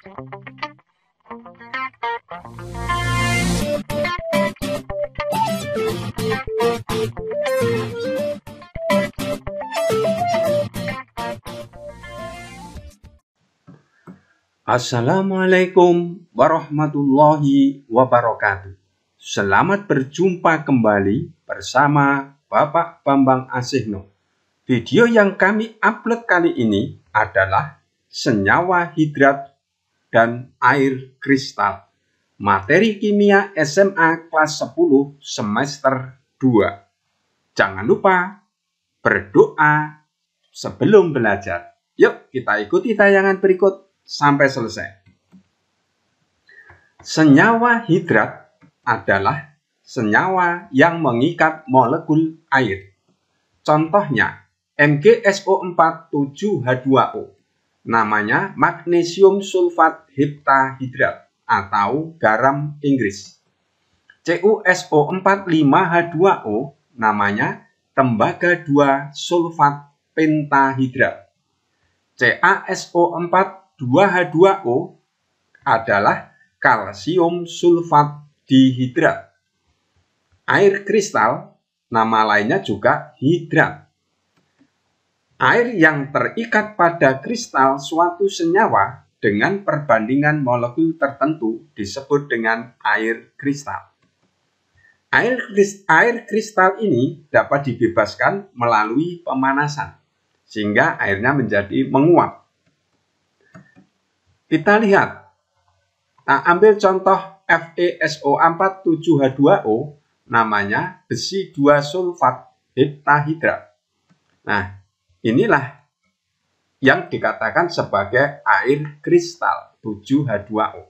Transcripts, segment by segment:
Assalamualaikum warahmatullahi wabarakatuh. Selamat berjumpa kembali bersama Bapak Bambang Asihno. Video yang kami upload kali ini adalah senyawa hidrat dan air kristal. Materi kimia SMA kelas 10 semester 2. Jangan lupa berdoa sebelum belajar. Yuk kita ikuti tayangan berikut sampai selesai. Senyawa hidrat adalah senyawa yang mengikat molekul air. Contohnya MgSO4 7H2O. Namanya magnesium sulfat heptahidrat atau garam Inggris. CuSO4 5H2O namanya tembaga 2 sulfat pentahidrat. CaSO4 2H2O adalah kalsium sulfat dihidrat. Air kristal, nama lainnya juga hidrat. Air yang terikat pada kristal suatu senyawa dengan perbandingan molekul tertentu disebut dengan air kristal. Air kristal ini dapat dibebaskan melalui pemanasan, sehingga airnya menjadi menguap. Kita lihat, ambil contoh FeSO4 7H2O, namanya besi 2 sulfat heptahidrat. Nah, inilah yang dikatakan sebagai air kristal 7H2O.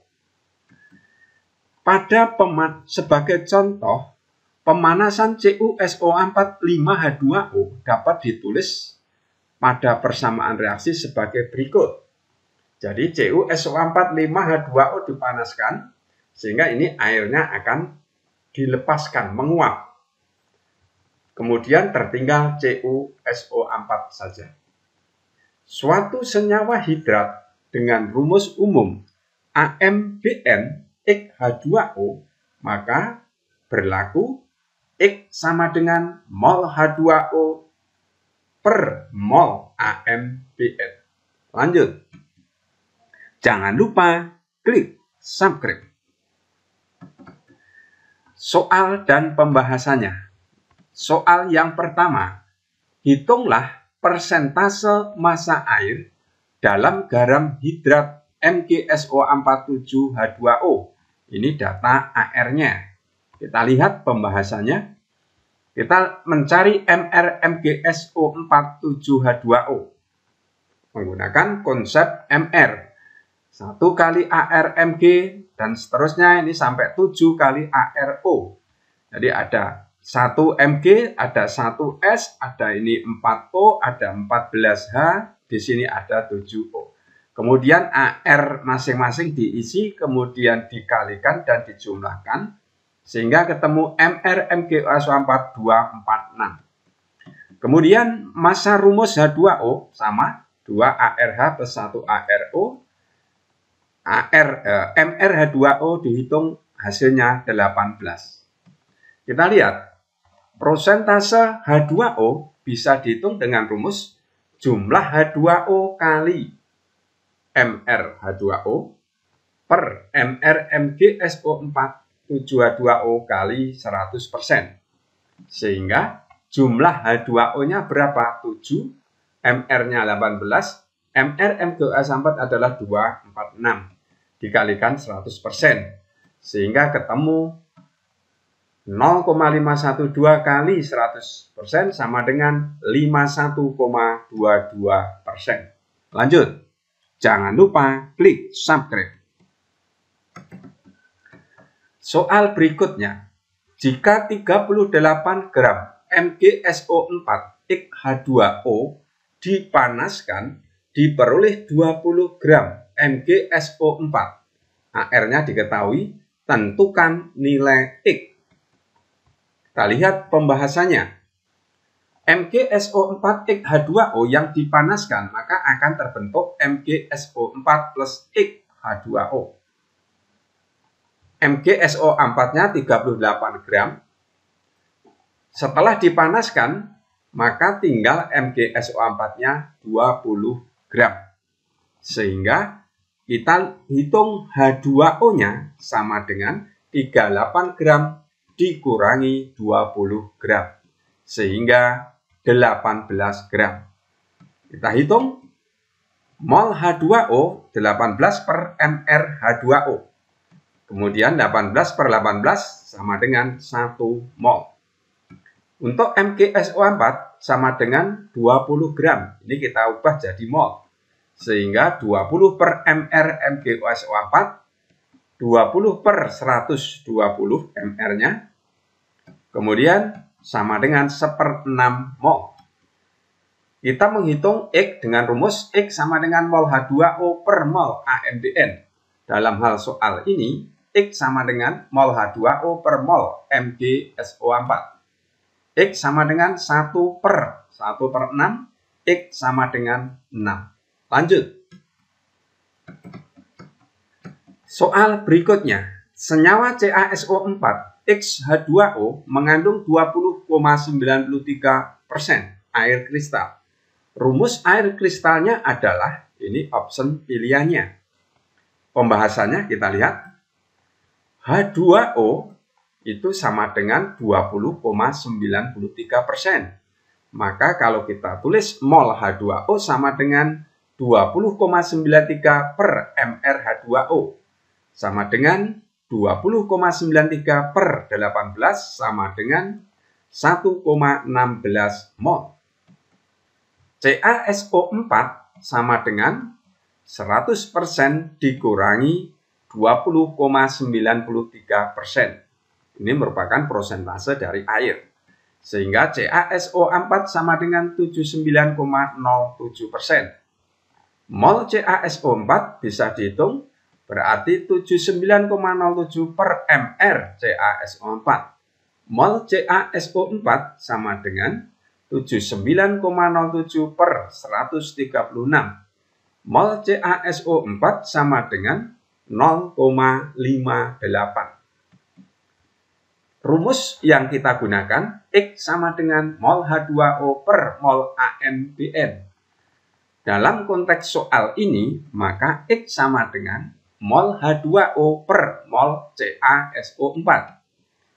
Sebagai contoh, pemanasan CuSO4 5H2O dapat ditulis pada persamaan reaksi sebagai berikut. Jadi CuSO4 5H2O dipanaskan sehingga ini airnya akan dilepaskan, menguap. Kemudian tertinggal CuSO4 saja. Suatu senyawa hidrat dengan rumus umum AmBn X H2O, maka berlaku X sama dengan mol H2O per mol AmBn. Lanjut. Jangan lupa klik subscribe. Soal dan pembahasannya. Soal yang pertama, hitunglah persentase massa air dalam garam hidrat MgSO4 7H2O. Ini data AR-nya. Kita lihat pembahasannya. Kita mencari MgSO4 7H2O menggunakan konsep MR. 1 kali ARMG dan seterusnya ini sampai 7 kali ARO. Jadi ada 1 Mg, ada 1 S, ada ini 4O, ada 14H, di sini ada 7O. Kemudian AR masing-masing diisi, kemudian dikalikan dan dijumlahkan, sehingga ketemu MR MgSO4 246. Kemudian massa rumus H2O sama 2 ARH plus 1 ARO. MrH2O dihitung hasilnya 18. Kita lihat, prosentase H2O bisa dihitung dengan rumus jumlah H2O kali MrH2O per MrMgSO4 7H2O kali 100%. Sehingga jumlah H2O-nya berapa? 7, MR-nya 18, MrMgSO4 adalah 246. Dikalikan 100%, sehingga ketemu 0,512 kali 100% sama dengan 51,22%. Lanjut, jangan lupa klik subscribe. Soal berikutnya, jika 38 gram MgSO4 X H2O dipanaskan, diperoleh 20 gram MgSO4. AR-nya diketahui, tentukan nilai X. Kita lihat pembahasannya. MgSO4 X H2O yang dipanaskan, maka akan terbentuk MgSO4 plus X H2O. MgSO4-nya 38 gram. Setelah dipanaskan, maka tinggal MgSO4-nya 20 gram. Sehingga kita hitung H2O-nya sama dengan 38 gram dikurangi 20 gram. Sehingga 18 gram. Kita hitung mol H2O 18 per mR H2O. Kemudian 18 per 18 sama dengan 1 mol. Untuk MgSO4 sama dengan 20 gram. Ini kita ubah jadi mol. Sehingga 20 per mR MgSO4, 20 per 120 mR-nya. Kemudian sama dengan 1/6 mol. Kita menghitung X dengan rumus X sama dengan mol H2O per mol AMDN. Dalam hal soal ini, X sama dengan mol H2O per mol MgSO4. X sama dengan 1 per 6, X sama dengan 6. Lanjut. Soal berikutnya, senyawa CaSO4 X-H2O mengandung 20,93% air kristal. Rumus air kristalnya adalah, ini option pilihannya. Pembahasannya kita lihat. H2O itu sama dengan 20,93%. Maka kalau kita tulis mol H2O sama dengan 20,93 per mR H2O. Sama dengan 20,93 per 18 sama dengan 1,16 mol. CaSO4 sama dengan 100% dikurangi 20,93%. Ini merupakan persentase dari air. Sehingga CaSO4 sama dengan 79,07%. Mol CaSO4 bisa dihitung berarti 79,07 per mR CaSO4. Mol CaSO4 sama dengan 79,07 per 136. Mol CaSO4 sama dengan 0,58. Rumus yang kita gunakan, X sama dengan mol H2O per mol AMBN. Dalam konteks soal ini, maka X sama dengan mol H2O per mol CaSO4.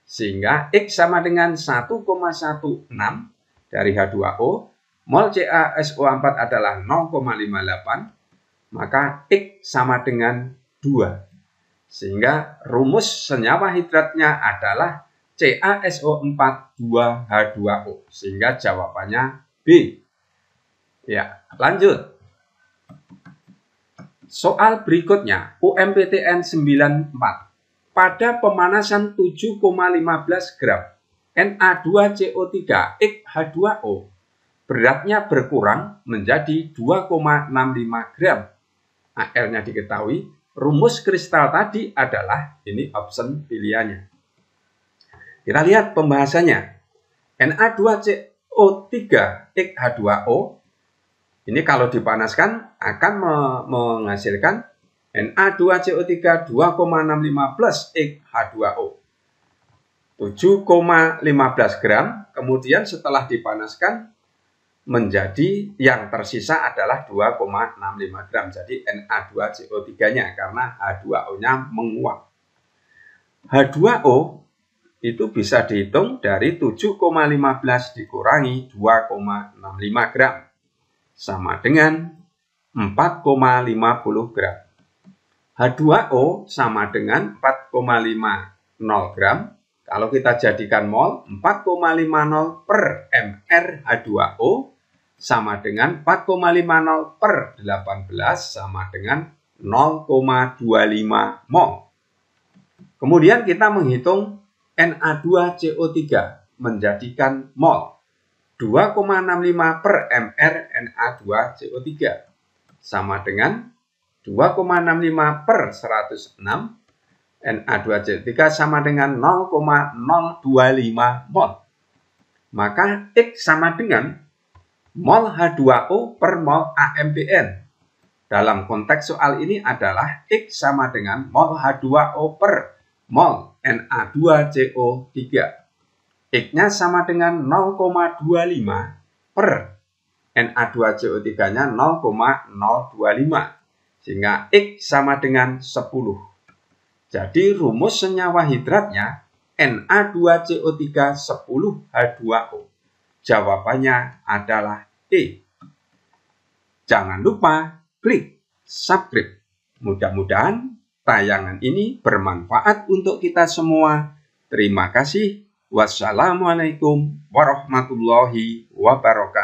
Sehingga X sama dengan 1,16 dari H2O, mol CaSO4 adalah 0,58, maka X sama dengan 2. Sehingga rumus senyawa hidratnya adalah CaSO4 2H2O. Sehingga jawabannya B. Ya, lanjut. Soal berikutnya, UMPTN 94. Pada pemanasan 7,15 gram Na2CO3 X H2O, beratnya berkurang menjadi 2,65 gram. AR-nya diketahui, rumus kristal tadi adalah, ini option pilihannya. Kita lihat pembahasannya. Na2CO3 X H2O, ini kalau dipanaskan akan menghasilkan Na2CO3 2,65 plus X H2O. 7,15 gram, kemudian setelah dipanaskan menjadi yang tersisa adalah 2,65 gram. Jadi Na2CO3-nya karena H2O-nya menguap. H2O itu bisa dihitung dari 7,15 dikurangi 2,65 gram. Sama dengan 4,50 gram. H2O sama dengan 4,50 gram. Kalau kita jadikan mol, 4,50 per mR H2O sama dengan 4,50 per 18 sama dengan 0,25 mol. Kemudian kita menghitung Na2CO3 menjadikan mol. 2,65 per mR Na2CO3 sama dengan 2,65 per 106. Na2CO3 sama dengan 0,025 mol. Maka X sama dengan mol H2O per mol AMBN. dalam konteks soal ini adalah X sama dengan mol H2O per mol Na2CO3. X-nya sama dengan 0,25 per Na2CO3-nya 0,025. Sehingga X sama dengan 10. Jadi rumus senyawa hidratnya Na2CO3 10H2O. Jawabannya adalah E. Jangan lupa klik subscribe. Mudah-mudahan tayangan ini bermanfaat untuk kita semua. Terima kasih. Wassalamualaikum warahmatullahi wabarakatuh.